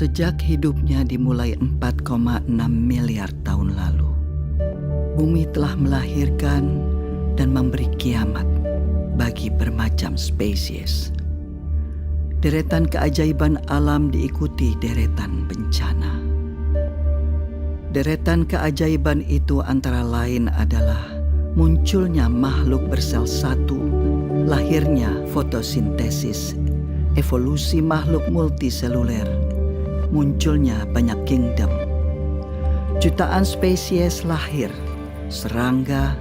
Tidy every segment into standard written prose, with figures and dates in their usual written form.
Sejak hidupnya dimulai 4,6 miliar tahun lalu, bumi telah melahirkan dan memberi kiamat bagi bermacam spesies. Deretan keajaiban alam diikuti deretan bencana. Deretan keajaiban itu antara lain adalah munculnya makhluk bersel satu, lahirnya fotosintesis, evolusi makhluk multiseluler, munculnya banyak kingdom. Jutaan spesies lahir, serangga,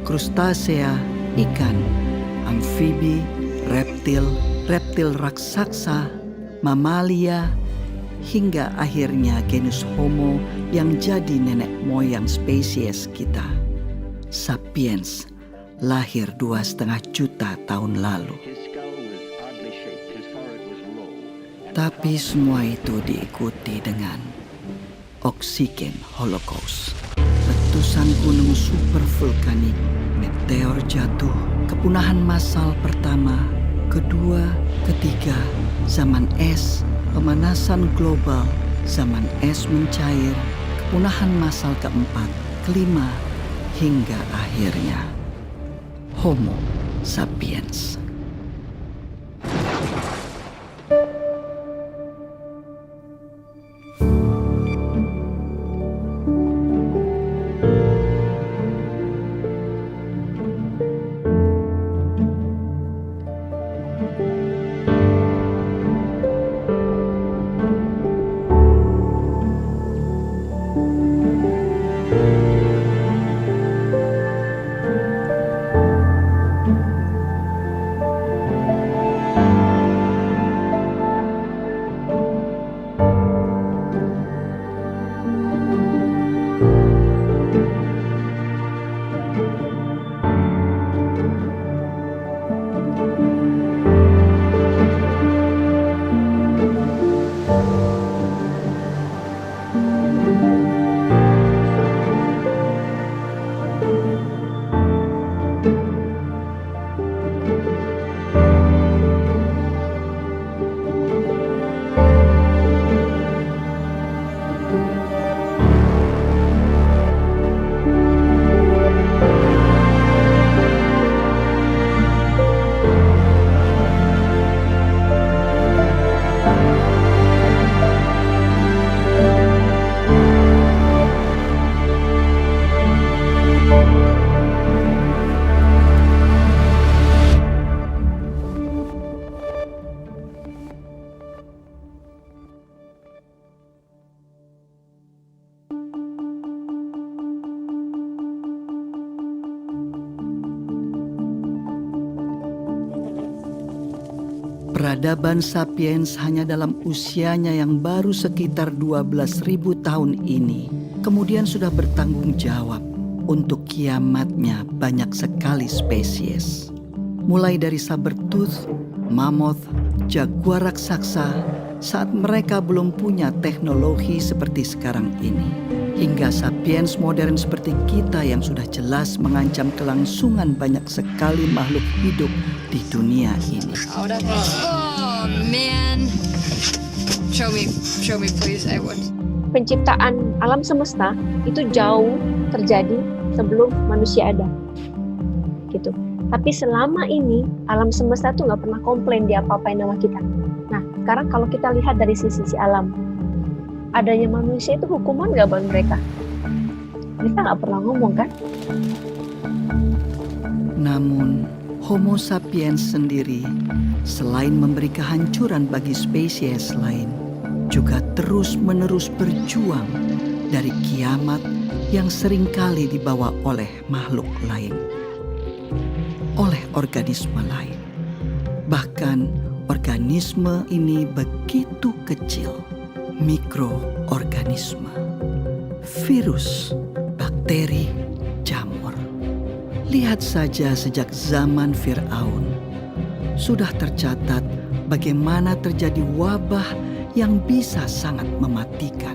krustasea, ikan, amfibi, reptil raksasa, mamalia, hingga akhirnya genus Homo yang jadi nenek moyang spesies kita. Sapiens lahir 2,5 juta tahun lalu. Tapi semua itu diikuti dengan oksigen holocaust. Letusan gunung supervulkanik, meteor jatuh, kepunahan massal pertama, kedua, ketiga, zaman es, pemanasan global, zaman es mencair, kepunahan massal keempat, kelima, hingga akhirnya Homo sapiens. Peradaban sapiens hanya dalam usianya yang baru sekitar 12.000 tahun ini kemudian sudah bertanggung jawab untuk kiamatnya banyak sekali spesies. Mulai dari sabertooth, mammoth, jaguar raksasa saat mereka belum punya teknologi seperti sekarang ini, hingga sapiens modern seperti kita yang sudah jelas mengancam kelangsungan banyak sekali makhluk hidup di dunia ini. Oh man, show me please, I would. Penciptaan alam semesta itu jauh terjadi sebelum manusia ada, gitu. Tapi selama ini alam semesta tuh nggak pernah komplain dia apa-apain sama kita. Nah, sekarang kalau kita lihat dari sisi alam, adanya manusia itu hukuman nggak buat mereka? Mereka nggak pernah ngomong kan? Namun, Homo sapiens sendiri selain memberi kehancuran bagi spesies lain, juga terus-menerus berjuang dari kiamat yang seringkali dibawa oleh makhluk lain, oleh organisme lain. Bahkan organisme ini begitu kecil, mikroorganisme, virus, bakteri, jamur. Lihat saja sejak zaman Fir'aun, sudah tercatat bagaimana terjadi wabah yang bisa sangat mematikan.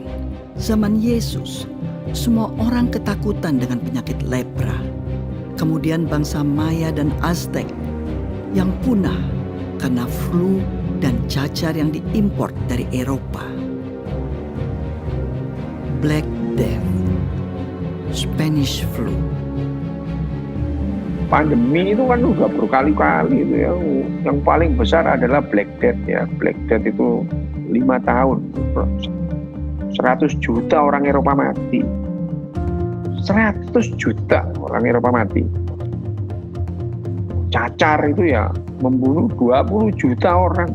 Zaman Yesus, semua orang ketakutan dengan penyakit lepra. Kemudian bangsa Maya dan Aztec yang punah karena flu dan cacar yang diimpor dari Eropa. Black Death, Spanish Flu. Pandemi itu kan udah berkali-kali itu ya. Yang paling besar adalah Black Death ya. Black Death itu 5 tahun. 100 juta orang Eropa mati. 100 juta orang Eropa mati. Cacar itu ya membunuh 20 juta orang.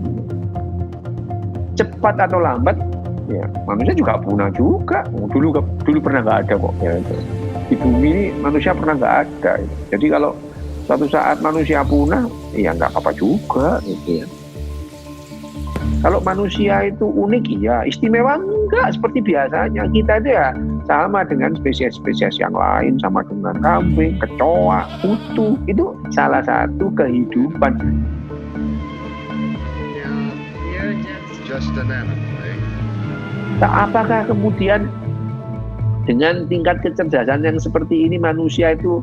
Cepat atau lambat ya manusia juga punah juga. Dulu pernah nggak ada kok ya. Di bumi ini manusia pernah nggak ada. Jadi kalau suatu saat manusia punah, ya nggak apa-apa juga gitu ya. Kalau manusia itu unik ya, istimewa enggak seperti biasanya. Kita itu ya sama dengan spesies-spesies yang lain, sama dengan kambing, kecoa, kutu. Itu salah satu kehidupan. Just an animal, eh? Apakah kemudian dengan tingkat kecerdasan yang seperti ini manusia itu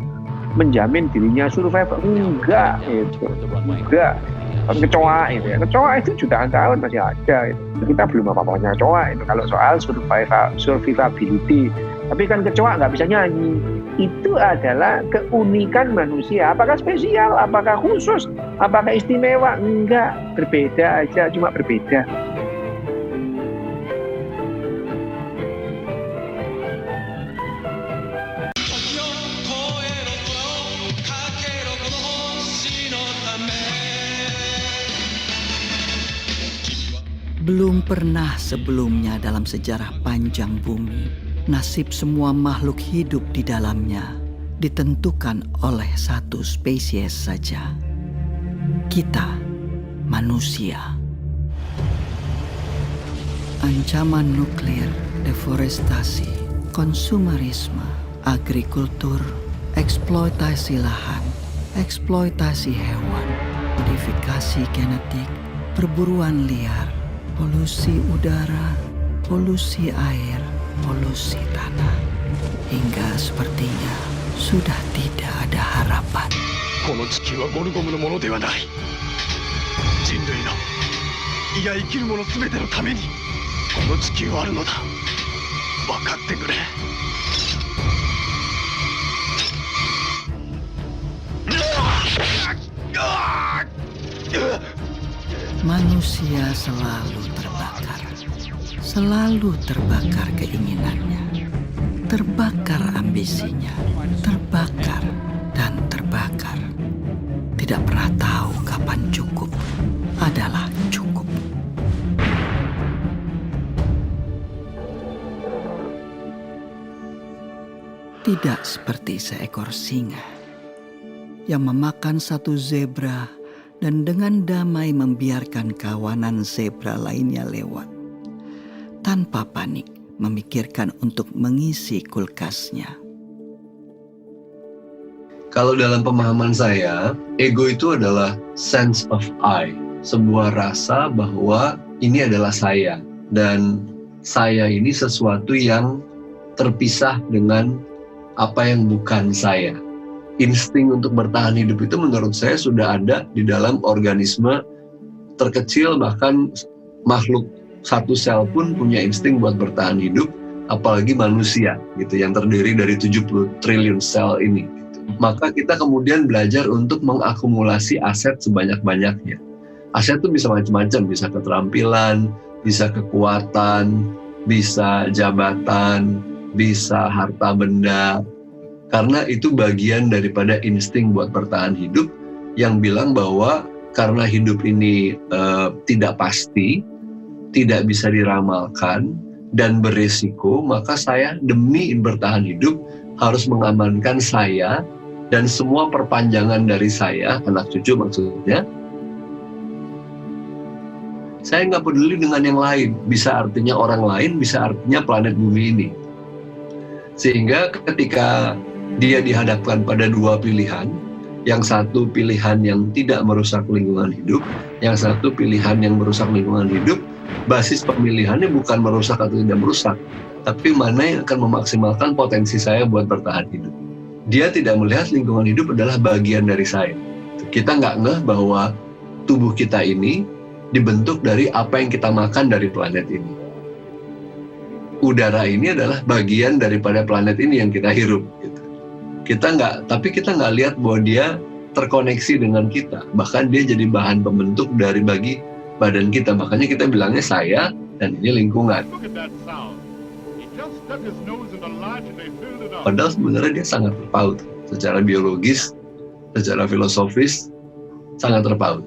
menjamin dirinya survive? Enggak, itu enggak. Kecoa itu ya, kecoa itu jutaan tahun masih ada. Itu. Kita belum apa-apanya kecoa itu kalau soal survivability. Tapi kan kecoa nggak bisa nyanyi. Itu adalah keunikan manusia. Apakah spesial? Apakah khusus? Apakah istimewa? Enggak, berbeda aja, cuma berbeda. Belum pernah sebelumnya dalam sejarah panjang bumi, nasib semua makhluk hidup di dalamnya ditentukan oleh satu spesies saja. Kita, manusia. Ancaman nuklir, deforestasi, konsumerisme, agrikultur, eksploitasi lahan, eksploitasi hewan, modifikasi genetik, perburuan liar, polusi udara, polusi air, polusi tanah. Hingga sepertinya sudah tidak ada harapan. この地球はゴルゴムのものではない。人類の、いや生きる者すべてのためにこの地球はあるのだ。分かってくれ。Manusia selalu terbakar keinginannya, terbakar ambisinya, terbakar dan terbakar. Tidak pernah tahu kapan cukup adalah cukup. Tidak seperti seekor singa yang memakan satu zebra dan dengan damai membiarkan kawanan zebra lainnya lewat, tanpa panik memikirkan untuk mengisi kulkasnya. Kalau dalam pemahaman saya, ego itu adalah sense of I, sebuah rasa bahwa ini adalah saya, dan saya ini sesuatu yang terpisah dengan apa yang bukan saya. Insting untuk bertahan hidup itu menurut saya sudah ada di dalam organisme terkecil, bahkan makhluk satu sel pun punya insting buat bertahan hidup, apalagi manusia gitu yang terdiri dari 70 triliun sel ini gitu. Maka kita kemudian belajar untuk mengakumulasi aset sebanyak-banyaknya. Aset itu bisa macam-macam, bisa keterampilan, bisa kekuatan, bisa jabatan, bisa harta benda. Karena itu bagian daripada insting buat bertahan hidup yang bilang bahwa karena hidup ini tidak pasti, tidak bisa diramalkan, dan beresiko, maka saya demi bertahan hidup harus mengamankan saya dan semua perpanjangan dari saya, anak cucu maksudnya. Saya nggak peduli dengan yang lain, bisa artinya orang lain, bisa artinya planet bumi ini. Sehingga ketika dia dihadapkan pada dua pilihan, yang satu pilihan yang tidak merusak lingkungan hidup, yang satu pilihan yang merusak lingkungan hidup, basis pemilihannya bukan merusak atau tidak merusak, tapi mana yang akan memaksimalkan potensi saya buat bertahan hidup. Dia tidak melihat lingkungan hidup adalah bagian dari saya. Kita nggak ngeh bahwa tubuh kita ini dibentuk dari apa yang kita makan dari planet ini. udara ini adalah bagian daripada planet ini yang kita hirup. Gitu. Tapi kita nggak lihat bahwa dia terkoneksi dengan kita. Bahkan dia jadi bahan pembentuk dari bagi badan kita. Makanya kita bilangnya saya dan ini lingkungan. Padahal sebenarnya dia sangat terpaut. Secara biologis, secara filosofis, sangat terpaut.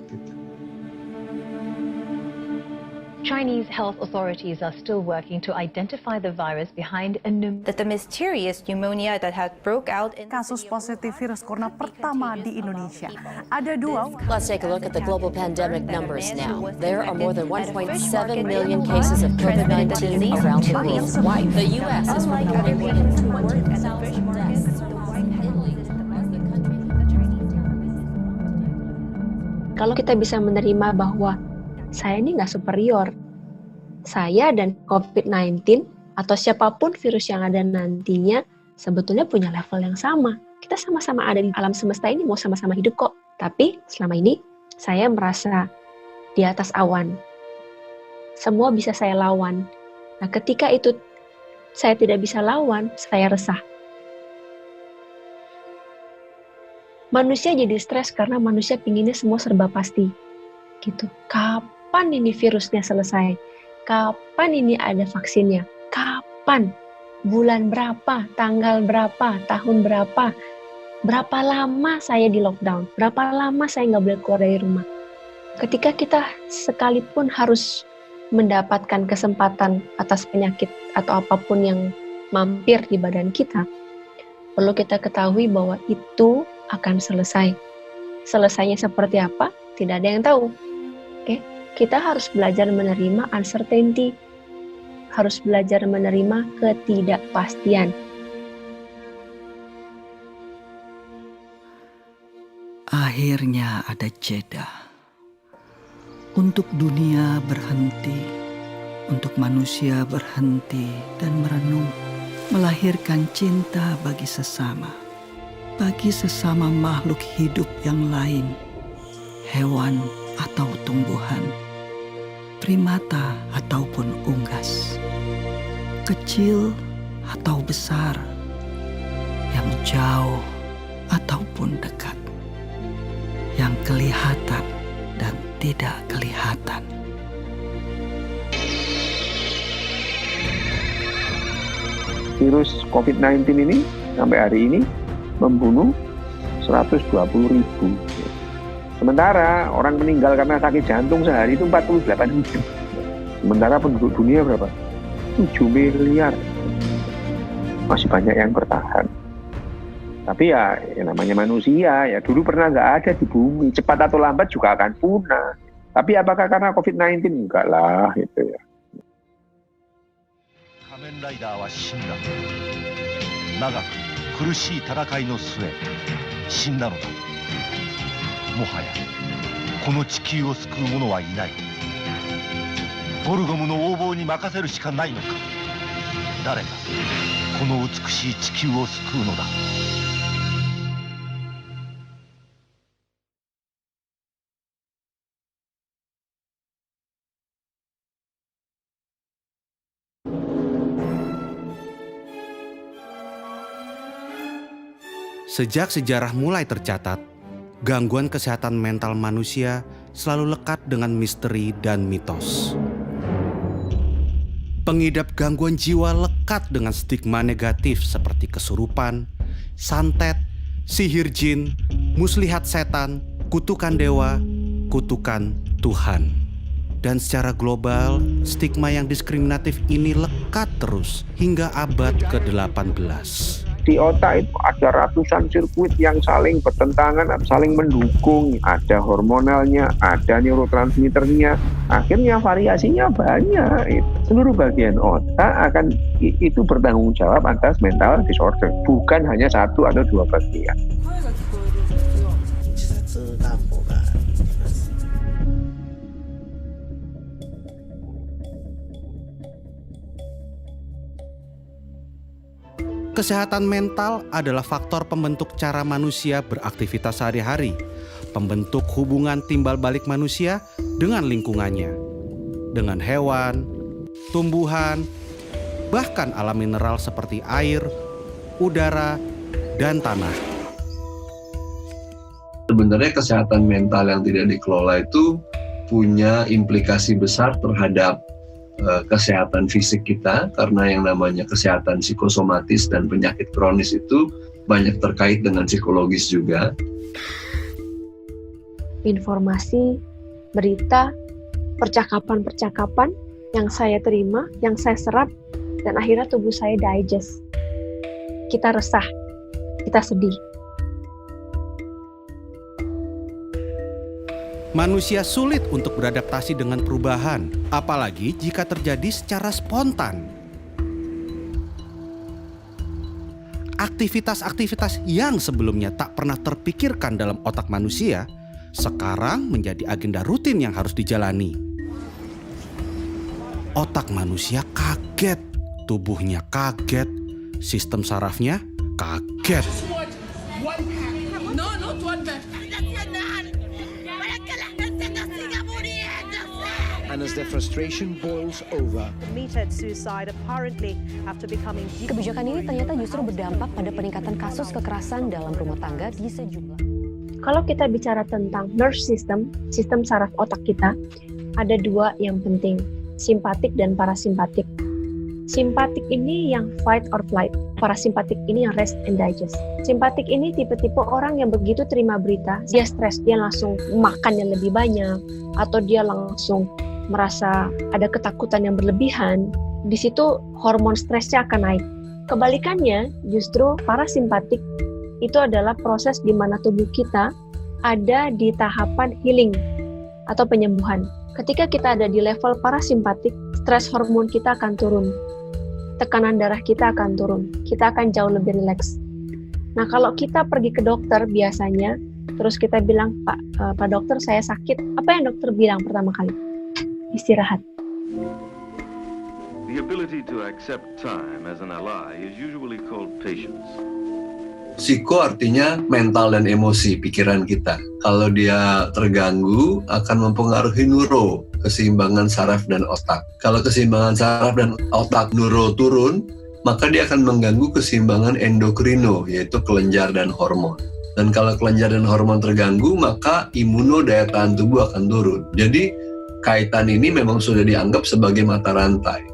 Chinese health authorities are still working to identify the virus behind a That the mysterious pneumonia that had broke out in Kasus positif virus corona pertama di Indonesia. Ada 2. Let's take a look at the global pandemic numbers now. There are more than 1.7 million cases of COVID-19 around the world. The U.S. is reporting more than 200,000 deaths. Kalau kita bisa menerima bahwa saya ini nggak superior, saya dan COVID-19 atau siapapun virus yang ada nantinya sebetulnya punya level yang sama. Kita sama-sama ada di alam semesta ini, mau sama-sama hidup kok. Tapi selama ini saya merasa di atas awan. Semua bisa saya lawan. Nah, ketika itu saya tidak bisa lawan, saya resah. Manusia jadi stres karena manusia pinginnya semua serba pasti. Gitu. Kapan ini virusnya selesai? Kapan ini ada vaksinnya? Kapan? Bulan berapa? Tanggal berapa? Tahun berapa? Berapa lama saya di lockdown? Berapa lama saya nggak boleh keluar dari rumah? Ketika kita sekalipun harus mendapatkan kesempatan atas penyakit atau apapun yang mampir di badan kita, perlu kita ketahui bahwa itu akan selesai. Selesainya seperti apa? Tidak ada yang tahu. Oke? Kita harus belajar menerima uncertainty, harus belajar menerima ketidakpastian. Akhirnya ada jeda. Untuk dunia berhenti, untuk manusia berhenti dan merenung, melahirkan cinta bagi sesama makhluk hidup yang lain, hewan atau tumbuhan, primata ataupun unggas, kecil atau besar, yang jauh ataupun dekat, yang kelihatan dan tidak kelihatan. Virus COVID-19 ini sampai hari ini membunuh 120.000. Sementara orang meninggal karena sakit jantung sehari itu 48.000. Sementara penduduk dunia berapa? 7 miliar. Masih banyak yang bertahan. Tapi ya namanya manusia, ya dulu pernah nggak ada di bumi. Cepat atau lambat juga akan punah. Tapi apakah karena COVID-19? Enggak lah, gitu ya. Kamen Rider wa shinda. Nagaku, kurushii tarakai no sue, shinda no da. もはやこの地球を救う者はいない。ゴルゴムの横暴に任せるしかないのか。誰がこの美しい地球を救うのだ。Sejak sejarah mulai tercatat, gangguan kesehatan mental manusia selalu lekat dengan misteri dan mitos. Pengidap gangguan jiwa lekat dengan stigma negatif seperti kesurupan, santet, sihir jin, muslihat setan, kutukan dewa, kutukan Tuhan. Dan secara global, stigma yang diskriminatif ini lekat terus hingga abad ke-18. Di otak itu ada ratusan sirkuit yang saling bertentangan, saling mendukung. Ada hormonalnya, ada neurotransmitternya. Akhirnya variasinya banyak. Seluruh bagian otak akan itu bertanggung jawab atas mental disorder. Bukan hanya satu atau dua bagian. Kesehatan mental adalah faktor pembentuk cara manusia beraktivitas sehari-hari, pembentuk hubungan timbal balik manusia dengan lingkungannya, dengan hewan, tumbuhan, bahkan alam mineral seperti air, udara, dan tanah. Sebenarnya kesehatan mental yang tidak dikelola itu punya implikasi besar terhadap kesehatan fisik kita, karena yang namanya kesehatan psikosomatis dan penyakit kronis itu banyak terkait dengan psikologis juga. Informasi, berita, percakapan-percakapan yang saya terima, yang saya serap, dan akhirnya tubuh saya digest. Kita resah, kita sedih. Manusia sulit untuk beradaptasi dengan perubahan, apalagi jika terjadi secara spontan. Aktivitas-aktivitas yang sebelumnya tak pernah terpikirkan dalam otak manusia, sekarang menjadi agenda rutin yang harus dijalani. Otak manusia kaget, tubuhnya kaget, sistem sarafnya kaget. And as their frustration boils over, Committed suicide apparently after becoming. Kebijakan ini ternyata justru berdampak pada peningkatan kasus kekerasan dalam rumah tangga di sejumlah. Kalau kita bicara tentang nervous system, sistem saraf otak kita, ada dua yang penting, simpatik dan parasimpatik. Simpatik ini yang fight or flight, parasimpatik ini yang rest and digest. Simpatik ini tipe-tipe orang yang begitu terima berita, dia stres, dia langsung makan yang lebih banyak, atau dia langsung merasa ada ketakutan yang berlebihan. Di situ hormon stresnya akan naik. Kebalikannya, justru parasimpatik itu adalah proses di mana tubuh kita ada di tahapan healing atau penyembuhan. Ketika kita ada di level parasimpatik, stres hormon kita akan turun. Tekanan darah kita akan turun. Kita akan jauh lebih rileks. Nah, kalau kita pergi ke dokter biasanya, terus kita bilang, Pak dokter saya sakit. Apa yang dokter bilang pertama kali? Istirahat. The ability to accept time as an ally is usually called patience. Psiko artinya mental dan emosi, pikiran kita. Kalau dia terganggu, akan mempengaruhi neuro, keseimbangan saraf dan otak. Kalau keseimbangan saraf dan otak neuro turun, maka dia akan mengganggu keseimbangan endokrino, yaitu kelenjar dan hormon. Dan kalau kelenjar dan hormon terganggu, maka imuno, daya tahan tubuh akan turun. Jadi, kaitan ini memang sudah dianggap sebagai mata rantai.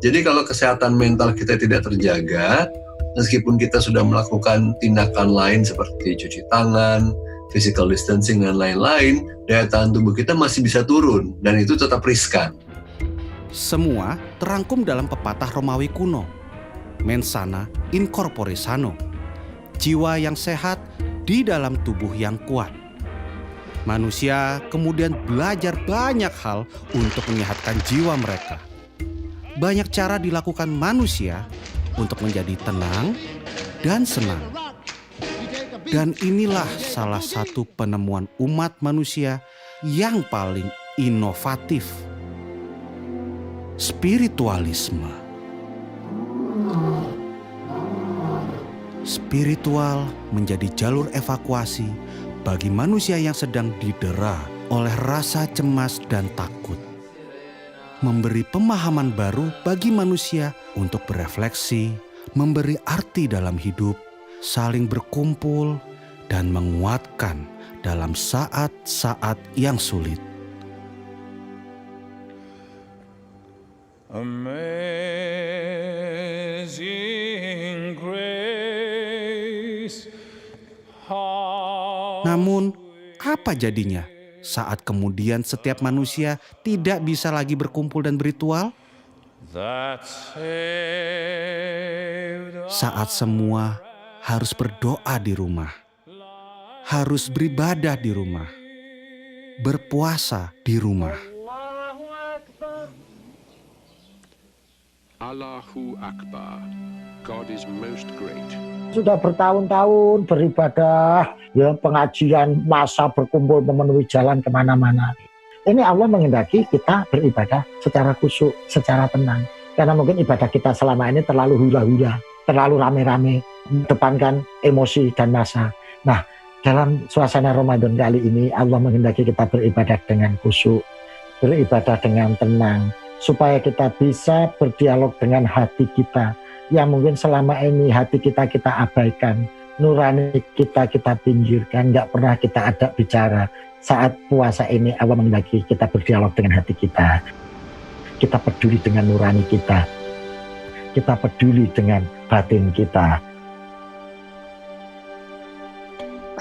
Jadi kalau kesehatan mental kita tidak terjaga, meskipun kita sudah melakukan tindakan lain seperti cuci tangan, physical distancing, dan lain-lain, daya tahan tubuh kita masih bisa turun, dan itu tetap riskan. Semua terangkum dalam pepatah Romawi kuno, mens sana in corpore sano, jiwa yang sehat di dalam tubuh yang kuat. Manusia kemudian belajar banyak hal untuk menyehatkan jiwa mereka. Banyak cara dilakukan manusia untuk menjadi tenang dan senang. Dan inilah salah satu penemuan umat manusia yang paling inovatif. Spiritualisme. Spiritual menjadi jalur evakuasi bagi manusia yang sedang didera oleh rasa cemas dan takut. Memberi pemahaman baru bagi manusia untuk berefleksi, memberi arti dalam hidup, saling berkumpul, dan menguatkan dalam saat-saat yang sulit. Amazing grace. Namun, apa jadinya saat kemudian setiap manusia tidak bisa lagi berkumpul dan berritual? Saat semua harus berdoa di rumah, harus beribadah di rumah, berpuasa di rumah. Allahu Akbar. God is most great. Sudah bertahun-tahun beribadah, ya pengajian, masa berkumpul memenuhi jalan kemana-mana. Ini Allah menghendaki kita beribadah secara khusyuk, secara tenang. Karena mungkin ibadah kita selama ini terlalu hura-hura, terlalu rame-rame, mendepankan emosi dan masa. Nah, dalam suasana Ramadan kali ini Allah menghendaki kita beribadah dengan khusyuk, beribadah dengan tenang, supaya kita bisa berdialog dengan hati kita yang mungkin selama ini hati kita abaikan, nurani kita pinggirkan, nggak pernah kita ajak bicara. Saat puasa ini Allah menghendaki kita berdialog dengan hati kita peduli dengan nurani kita peduli dengan batin kita.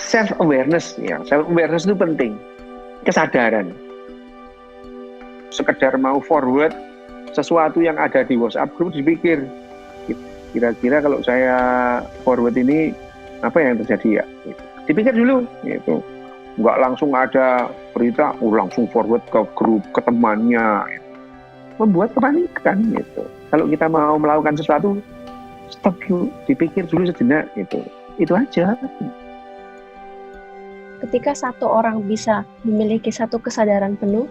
Self awareness itu penting, kesadaran. Sekedar mau forward sesuatu yang ada di WhatsApp group, dipikir kira-kira kalau saya forward ini apa yang terjadi ya, dipikir dulu gitu. Nggak langsung ada berita langsung forward ke grup, ke temannya, membuat kepanikan gitu. Kalau kita mau melakukan sesuatu, stop dulu, dipikir dulu sejenak gitu. Itu aja. Ketika satu orang bisa memiliki satu kesadaran penuh,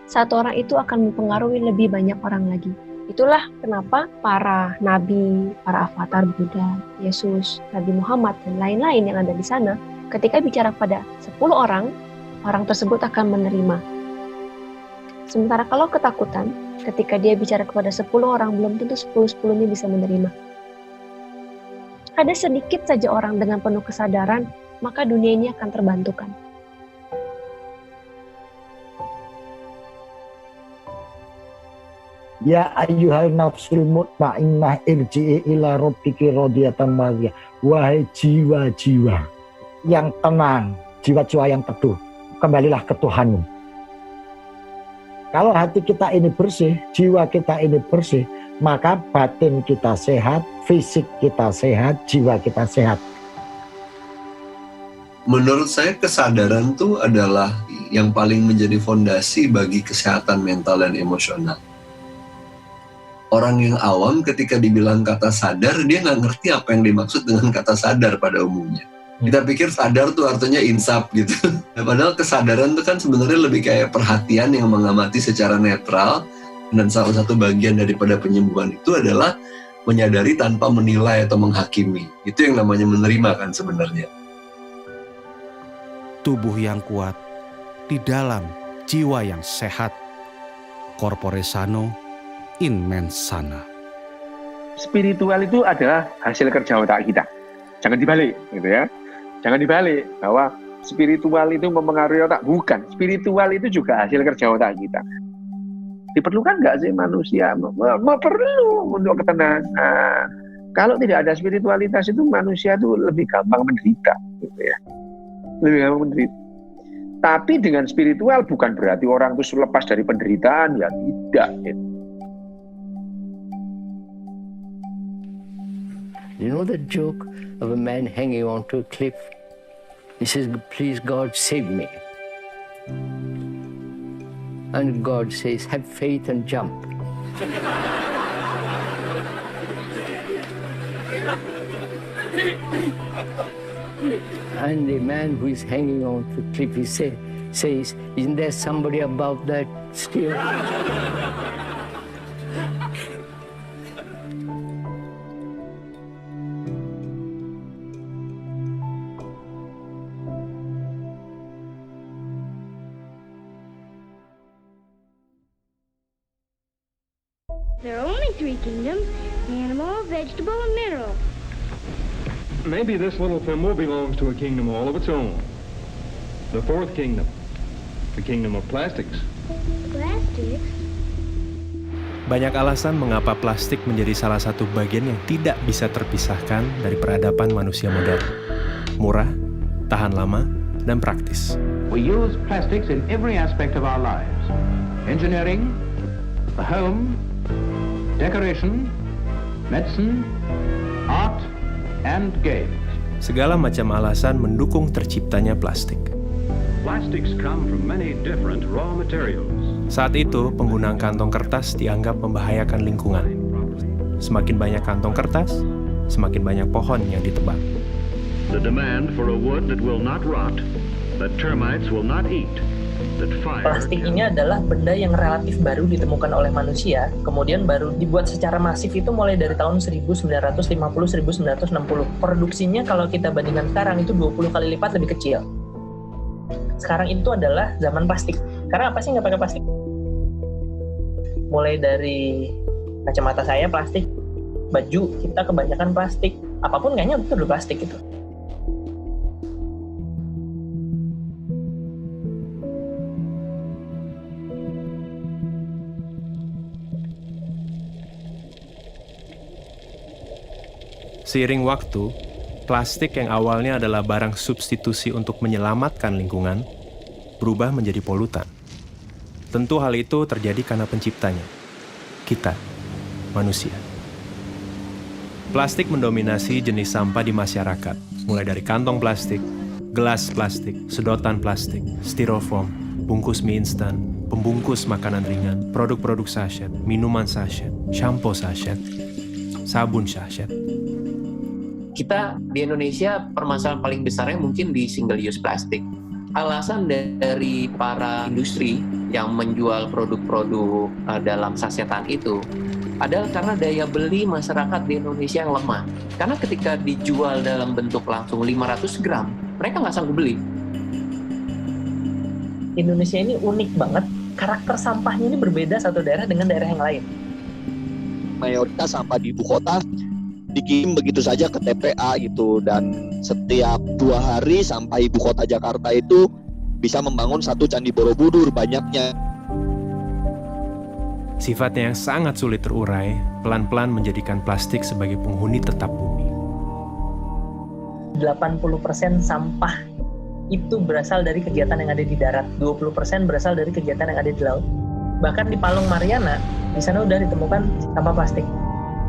satu orang itu akan mempengaruhi lebih banyak orang lagi. Itulah kenapa para nabi, para avatar Buddha, Yesus, Nabi Muhammad, dan lain-lain yang ada di sana, ketika bicara pada 10 orang, orang tersebut akan menerima. Sementara kalau ketakutan, ketika dia bicara kepada 10 orang, belum tentu 10-10-nya bisa menerima. Ada sedikit saja orang dengan penuh kesadaran, maka dunia ini akan terbantukan. Ya ayyuhal nafsul mutmainnah irji'i ila rabbiki radiyatan mardiyah. Wahai jiwa-jiwa yang tenang, jiwa-jiwa yang teduh, kembalilah ke Tuhanmu. Kalau hati kita ini bersih, jiwa kita ini bersih, maka batin kita sehat, fisik kita sehat, jiwa kita sehat. Menurut saya kesadaran itu adalah yang paling menjadi fondasi bagi kesehatan mental dan emosional. Orang yang awam ketika dibilang kata sadar, dia nggak ngerti apa yang dimaksud dengan kata sadar pada umumnya. Kita pikir sadar tuh artinya insaf gitu. Padahal kesadaran itu kan sebenarnya lebih kayak perhatian yang mengamati secara netral, dan salah satu bagian daripada penyembuhan itu adalah menyadari tanpa menilai atau menghakimi. Itu yang namanya menerima kan sebenarnya. Tubuh yang kuat di dalam jiwa yang sehat. Corpore sano in mens sana. Spiritual itu adalah hasil kerja otak kita. Jangan dibalik, gitu ya. Jangan dibalik bahwa spiritual itu mempengaruhi otak. Bukan, spiritual itu juga hasil kerja otak kita. Diperlukan nggak sih manusia? Perlu untuk ketenangan. Kalau tidak ada spiritualitas itu manusia itu lebih gampang menderita, gitu ya. Lebih gampang menderita. Tapi dengan spiritual bukan berarti orang itu lepas dari penderitaan, ya tidak. Gitu. You know the joke of a man hanging onto a cliff? He says, "Please God, save me." And God says, "Have faith and jump." And the man who is hanging on to the cliff, he says, "Isn't there somebody above that still?" There are only three kingdoms: animal, vegetable, and mineral. Maybe this little thimble belongs to a kingdom all of its own. The fourth kingdom. The kingdom of plastics. Plastics? Banyak alasan mengapa plastik menjadi salah satu bagian yang tidak bisa terpisahkan dari peradaban manusia modern. Murah, tahan lama, dan praktis. We use plastics in every aspect of our lives. Engineering, the home, decoration, medicine, art, and games. Segala macam alasan mendukung terciptanya plastik. Plastics come from many different raw materials. Saat itu, penggunaan kantong kertas dianggap membahayakan lingkungan. Semakin banyak kantong kertas, semakin banyak pohon yang ditebang. The demand for a wood that will not rot, that termites will not eat. Plastik ini adalah benda yang relatif baru ditemukan oleh manusia, kemudian baru dibuat secara masif itu mulai dari tahun 1950-1960. Produksinya kalau kita bandingkan sekarang itu 20 kali lipat lebih kecil. Sekarang itu adalah zaman plastik. Karena apa sih nggak pakai plastik? mulai dari kacamata saya plastik, baju kita kebanyakan plastik, apapun kayaknya itu udah plastik gitu. Seiring waktu, plastik yang awalnya adalah barang substitusi untuk menyelamatkan lingkungan berubah menjadi polutan. Tentu hal itu terjadi karena penciptanya, kita, manusia. Plastik mendominasi jenis sampah di masyarakat, mulai dari kantong plastik, gelas plastik, sedotan plastik, styrofoam, bungkus mie instan, pembungkus makanan ringan, produk-produk sachet, minuman sachet, shampoo sachet, sabun sachet. Kita di Indonesia permasalahan paling besarnya mungkin di single use plastik. Alasan dari para industri yang menjual produk-produk dalam sasetan itu adalah karena daya beli masyarakat di Indonesia yang lemah. Karena ketika dijual dalam bentuk langsung 500 gram, mereka nggak sanggup beli. Indonesia ini unik banget, karakter sampahnya ini berbeda satu daerah dengan daerah yang lain. Mayoritas sampah di ibu kota dikirim begitu saja ke TPA gitu, dan setiap 2 hari sampah ibu kota Jakarta itu bisa membangun 1 candi Borobudur banyaknya. Sifatnya yang sangat sulit terurai, pelan-pelan menjadikan plastik sebagai penghuni tetap bumi. 80% sampah itu berasal dari kegiatan yang ada di darat, 20% berasal dari kegiatan yang ada di laut. Bahkan di Palung Mariana, di sana udah ditemukan sampah plastik.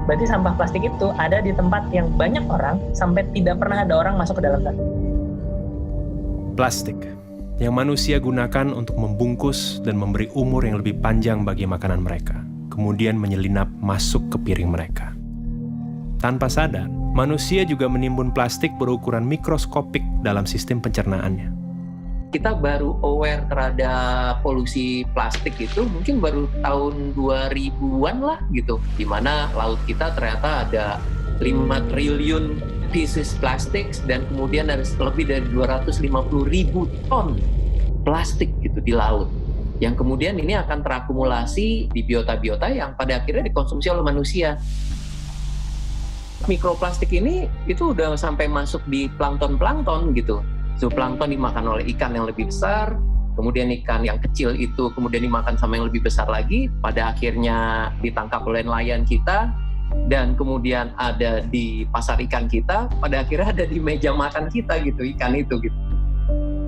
Berarti sampah plastik itu ada di tempat yang banyak orang sampai tidak pernah ada orang masuk ke dalam sana. Plastik yang manusia gunakan untuk membungkus dan memberi umur yang lebih panjang bagi makanan mereka, kemudian menyelinap masuk ke piring mereka. Tanpa sadar, manusia juga menimbun plastik berukuran mikroskopik dalam sistem pencernaannya. Kita baru aware terhadap polusi plastik itu mungkin baru tahun 2000-an lah gitu, di mana laut kita ternyata ada 5 triliun pieces plastik dan kemudian ada lebih dari 250.000 ton plastik gitu di laut, yang kemudian ini akan terakumulasi di biota-biota yang pada akhirnya dikonsumsi oleh manusia. Mikroplastik ini itu udah sampai masuk di plankton gitu. Zooplankton dimakan oleh ikan yang lebih besar, kemudian ikan yang kecil itu kemudian dimakan sama yang lebih besar lagi, pada akhirnya ditangkap oleh nelayan kita, dan kemudian ada di pasar ikan kita, pada akhirnya ada di meja makan kita gitu, ikan itu gitu.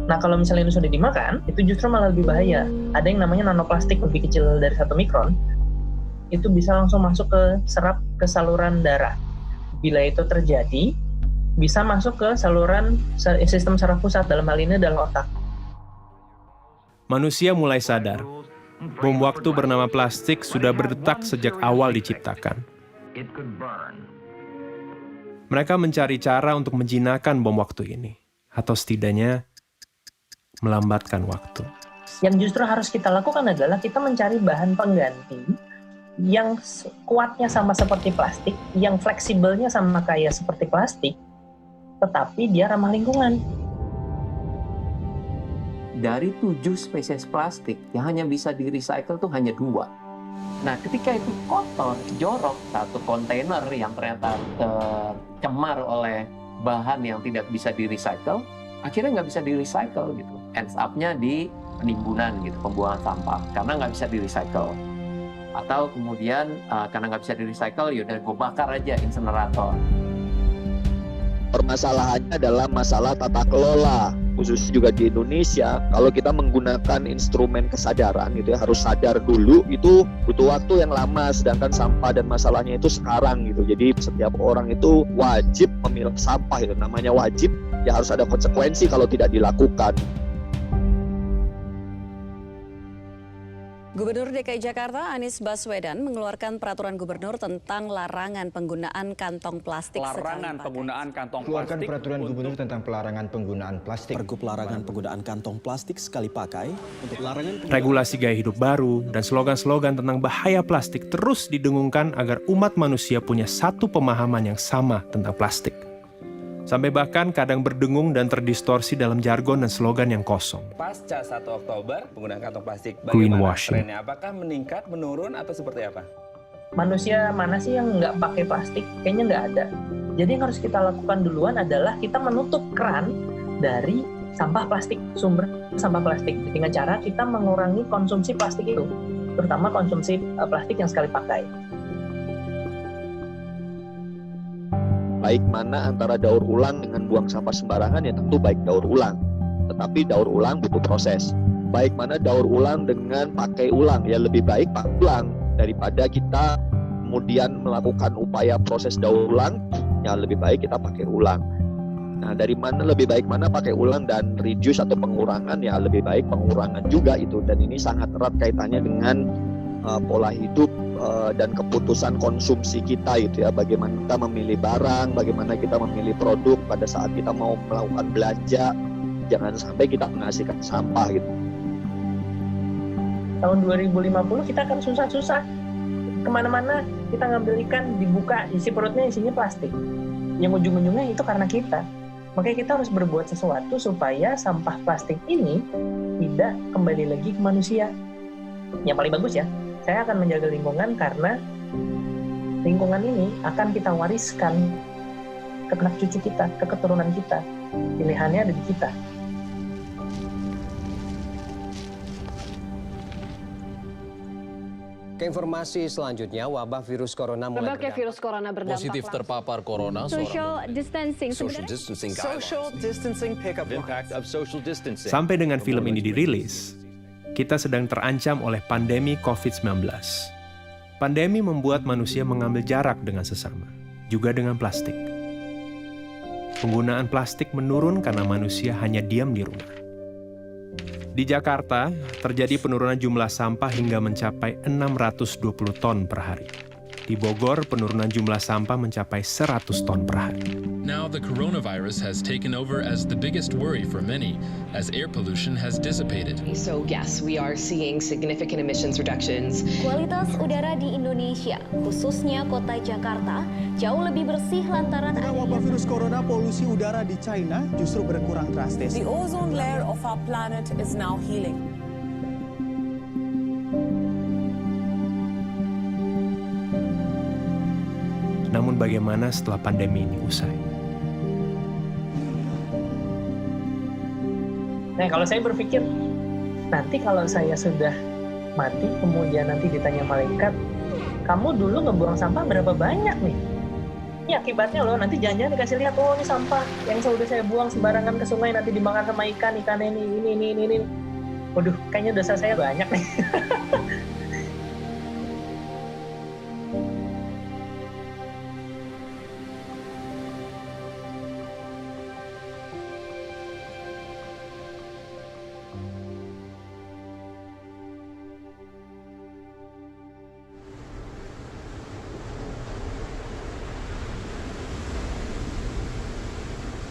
Nah kalau misalnya ini sudah dimakan, itu justru malah lebih bahaya. Ada yang namanya nanoplastik lebih kecil dari 1 mikron, itu bisa langsung masuk ke saluran darah. Bila itu terjadi, bisa masuk ke saluran sistem saraf pusat, dalam hal ini adalah otak. Manusia mulai sadar, bom waktu bernama plastik sudah berdetak sejak awal diciptakan. Mereka mencari cara untuk menjinakkan bom waktu ini, atau setidaknya melambatkan waktu. Yang justru harus kita lakukan adalah kita mencari bahan pengganti yang kuatnya sama seperti plastik, yang fleksibelnya sama kayak seperti plastik, tetapi dia ramah lingkungan. Dari 7 spesies plastik yang hanya bisa di-recycle tuh hanya 2. Nah, ketika itu kotor, jorok, 1 kontainer yang ternyata tercemar oleh bahan yang tidak bisa di-recycle, akhirnya nggak bisa di-recycle gitu. Ends up-nya di penimbunan gitu, pembuangan sampah, karena nggak bisa di-recycle. Atau kemudian karena nggak bisa di-recycle, yaudah gue bakar aja insenerator. Permasalahannya adalah masalah tata kelola, khususnya juga di Indonesia. Kalau kita menggunakan instrumen kesadaran gitu ya, harus sadar dulu, itu butuh waktu yang lama, sedangkan sampah dan masalahnya itu sekarang gitu. Jadi setiap orang itu wajib memilah sampah, itu namanya wajib, ya harus ada konsekuensi kalau tidak dilakukan. Gubernur DKI Jakarta Anies Baswedan mengeluarkan peraturan gubernur tentang larangan penggunaan kantong plastik. Larangan penggunaan kantong plastik. Keluarkan peraturan gubernur tentang pelarangan penggunaan plastik. Pergub larangan penggunaan kantong plastik sekali pakai. Untuk larangan regulasi gaya hidup baru dan slogan-slogan tentang bahaya plastik terus didengungkan agar umat manusia punya satu pemahaman yang sama tentang plastik. Sampai bahkan kadang berdengung dan terdistorsi dalam jargon dan slogan yang kosong. Pasca 1 Oktober, penggunaan kantong plastik Greenwashing. trennya? Apakah meningkat, menurun, atau seperti apa? Manusia mana sih yang nggak pakai plastik? Kayaknya nggak ada. Jadi yang harus kita lakukan duluan adalah kita menutup keran dari sampah plastik, sumber sampah plastik. Dengan cara kita mengurangi konsumsi plastik itu, terutama konsumsi plastik yang sekali pakai. Baik mana antara daur ulang dengan buang sampah sembarangan, ya tentu baik daur ulang. Tetapi daur ulang butuh proses. Baik mana daur ulang dengan pakai ulang, ya lebih baik pakai ulang daripada kita kemudian melakukan upaya proses daur ulang, ya lebih baik kita pakai ulang. Nah, dari mana lebih baik mana pakai ulang dan reduce atau pengurangan, ya lebih baik pengurangan juga itu. Dan ini sangat erat kaitannya dengan pola hidup dan keputusan konsumsi kita itu ya, bagaimana kita memilih barang, bagaimana kita memilih produk pada saat kita mau melakukan belanja, jangan sampai kita menghasilkan sampah gitu. Tahun 2050 kita akan susah-susah kemana-mana, kita ngambil ikan, dibuka isi perutnya isinya plastik, yang ujung-ujungnya itu karena kita. Makanya kita harus berbuat sesuatu supaya sampah plastik ini tidak kembali lagi ke manusia. Yang paling bagus ya, saya akan menjaga lingkungan karena lingkungan ini akan kita wariskan ke anak cucu kita, ke keturunan kita. Pilihannya ada di kita. Ke informasi selanjutnya, wabah virus corona mulai berbagai virus corona berdampak positif terpapar corona. Social distancing. Social distancing pick up impact of social distancing. Sampai dengan film ini dirilis, kita sedang terancam oleh pandemi COVID-19. Pandemi membuat manusia mengambil jarak dengan sesama, juga dengan plastik. Penggunaan plastik menurun karena manusia hanya diam di rumah. Di Jakarta, terjadi penurunan jumlah sampah hingga mencapai 620 ton per hari. Di Bogor, penurunan jumlah sampah mencapai 100 ton per hari. Now the coronavirus has taken over as the biggest worry for many, as air pollution has dissipated. So yes, we are seeing significant emissions reductions. Kualitas udara di Indonesia, khususnya kota Jakarta, jauh lebih bersih lantaran adanya wabah virus corona. Polusi udara di China justru berkurang drastis. The ozone layer of our planet is now healing. Namun bagaimana setelah pandemi ini usai? Nah, kalau saya berpikir, nanti kalau saya sudah mati, kemudian nanti ditanya malaikat, kamu dulu ngebuang sampah berapa banyak nih? Ini akibatnya loh, nanti jangan-jangan dikasih lihat, oh ini sampah yang sudah saya buang sembarangan ke sungai, nanti dimakan sama ikan ini. Waduh, kayaknya dosa saya banyak nih.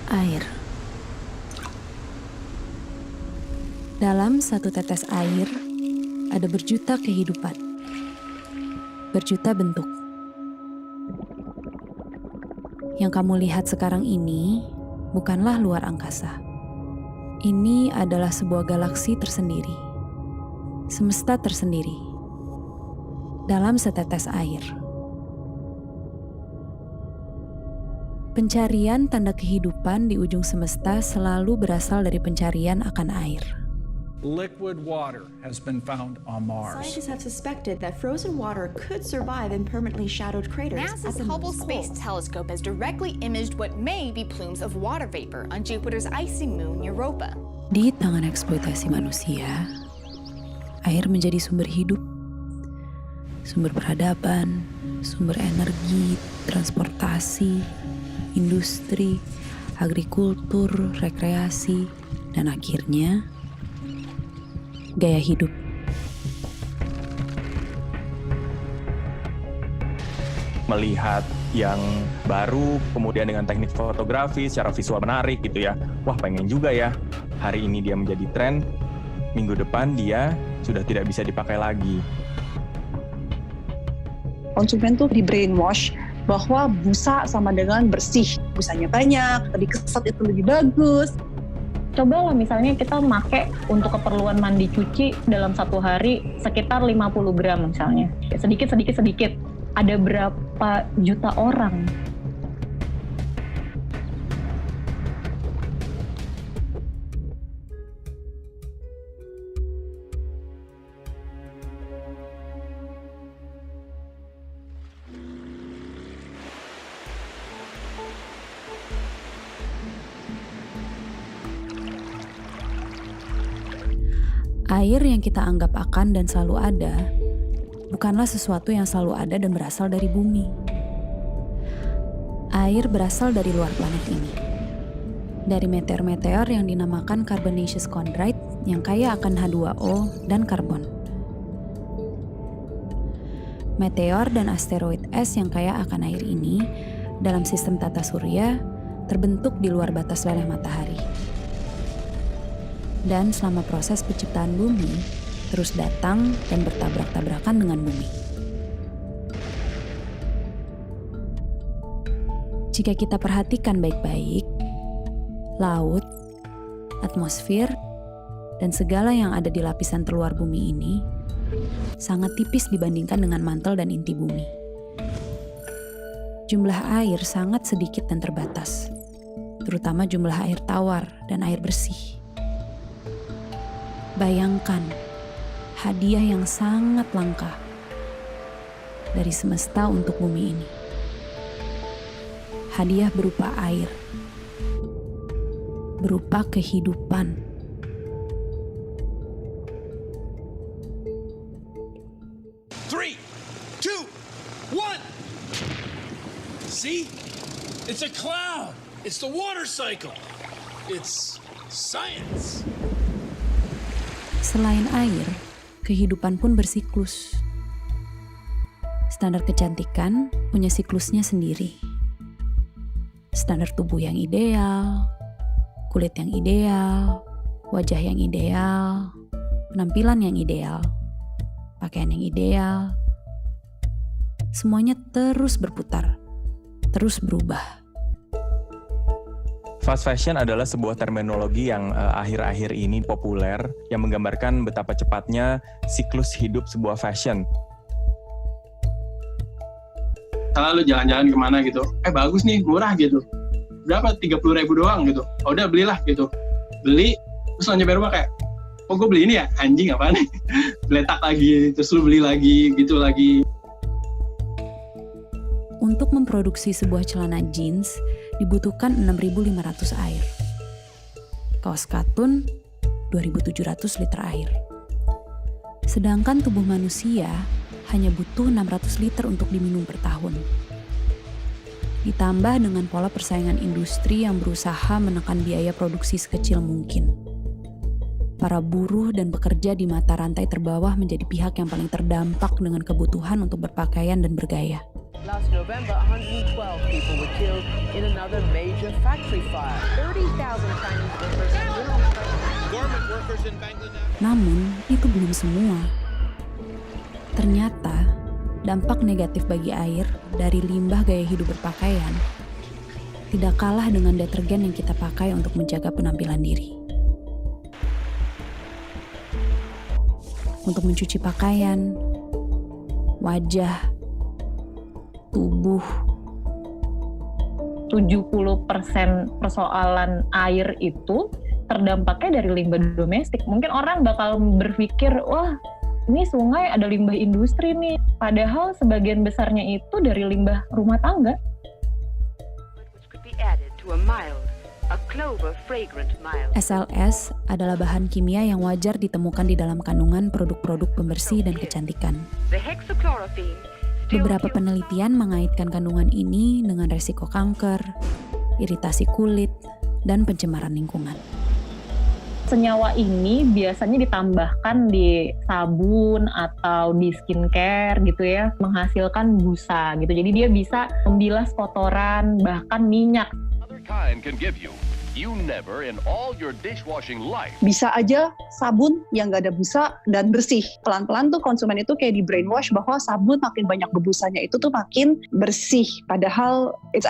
Air. Dalam satu tetes air, ada berjuta kehidupan, berjuta bentuk. Yang kamu lihat sekarang ini bukanlah luar angkasa. Ini adalah sebuah galaksi tersendiri, semesta tersendiri, dalam setetes air. Pencarian tanda kehidupan di ujung semesta selalu berasal dari pencarian akan air. Liquid water has been found on Mars. Scientists have suspected that frozen water could survive in permanently shadowed craters. NASA's Hubble Space Telescope has directly imaged what may be plumes of water vapor on Jupiter's icy moon Europa. Di tangan eksploitasi manusia, air menjadi sumber hidup, sumber peradaban, sumber energi, transportasi, industri, agrikultur, rekreasi, dan akhirnya gaya hidup. Melihat yang baru, kemudian dengan teknik fotografi secara visual menarik gitu ya. Wah, pengen juga ya. Hari ini dia menjadi tren, minggu depan dia sudah tidak bisa dipakai lagi. Konsumen tuh di brainwash bahwa busa sama dengan bersih. Busanya banyak, tadi kesat itu lebih bagus. Cobalah misalnya kita pakai untuk keperluan mandi cuci dalam satu hari sekitar 50 gram misalnya. Sedikit. Ada berapa juta orang? Air yang kita anggap akan dan selalu ada, bukanlah sesuatu yang selalu ada dan berasal dari bumi. Air berasal dari luar planet ini. Dari meteor-meteor yang dinamakan carbonaceous chondrite yang kaya akan H2O dan karbon. Meteor dan asteroid es yang kaya akan air ini dalam sistem tata surya terbentuk di luar batas leleh matahari. Dan selama proses penciptaan bumi, terus datang dan bertabrak-tabrakan dengan bumi. Jika kita perhatikan baik-baik, laut, atmosfer, dan segala yang ada di lapisan terluar bumi ini sangat tipis dibandingkan dengan mantel dan inti bumi. Jumlah air sangat sedikit dan terbatas, terutama jumlah air tawar dan air bersih. Bayangkan, hadiah yang sangat langka dari semesta untuk bumi ini. Hadiah berupa air, berupa kehidupan. Three, two, one. See? It's a cloud. It's the water cycle. It's science. Selain air, kehidupan pun bersiklus. Standar kecantikan punya siklusnya sendiri. Standar tubuh yang ideal, kulit yang ideal, wajah yang ideal, penampilan yang ideal, pakaian yang ideal. Semuanya terus berputar, terus berubah. Fast fashion adalah sebuah terminologi yang akhir-akhir ini populer yang menggambarkan betapa cepatnya siklus hidup sebuah fashion. Kalau lu jalan-jalan kemana gitu, bagus nih, murah gitu. Berapa? 30.000 doang gitu. Oh, udah belilah gitu. Beli, terus lo nyampe rumah kayak, oh gue beli ini ya? Anjing apaan nih? Beletak lagi, terus lu beli lagi, gitu lagi. Untuk memproduksi sebuah celana jeans, dibutuhkan 6.500 air. Kaos katun, 2.700 liter air. Sedangkan tubuh manusia hanya butuh 600 liter untuk diminum per tahun. Ditambah dengan pola persaingan industri yang berusaha menekan biaya produksi sekecil mungkin. Para buruh dan pekerja di mata rantai terbawah menjadi pihak yang paling terdampak dengan kebutuhan untuk berpakaian dan bergaya. Last November, 112 people were killed in another major factory fire. 30,000 Chinese workers were on strike. Garment workers in Bangladesh. Namun, itu belum semua. Ternyata, dampak negatif bagi air dari limbah gaya hidup berpakaian tidak kalah dengan detergen yang kita pakai untuk menjaga penampilan diri. Untuk mencuci pakaian, wajah, tubuh. 70% persoalan air itu terdampaknya dari limbah domestik. Mungkin orang bakal berpikir, wah ini sungai ada limbah industri nih. Padahal sebagian besarnya itu dari limbah rumah tangga. SLS adalah bahan kimia yang wajar ditemukan di dalam kandungan produk-produk pembersih dan kecantikan. Beberapa penelitian mengaitkan kandungan ini dengan resiko kanker, iritasi kulit, dan pencemaran lingkungan. Senyawa ini biasanya ditambahkan di sabun atau di skincare gitu ya, menghasilkan busa gitu. Jadi dia bisa membilas kotoran, bahkan minyak. Other kind can give you you never in all your dishwashing life. Bisa aja sabun yang nggak ada busa dan bersih. Pelan-pelan tuh konsumen itu kayak di brainwash bahwa sabun makin banyak bebusanya itu tuh makin bersih. Padahal it's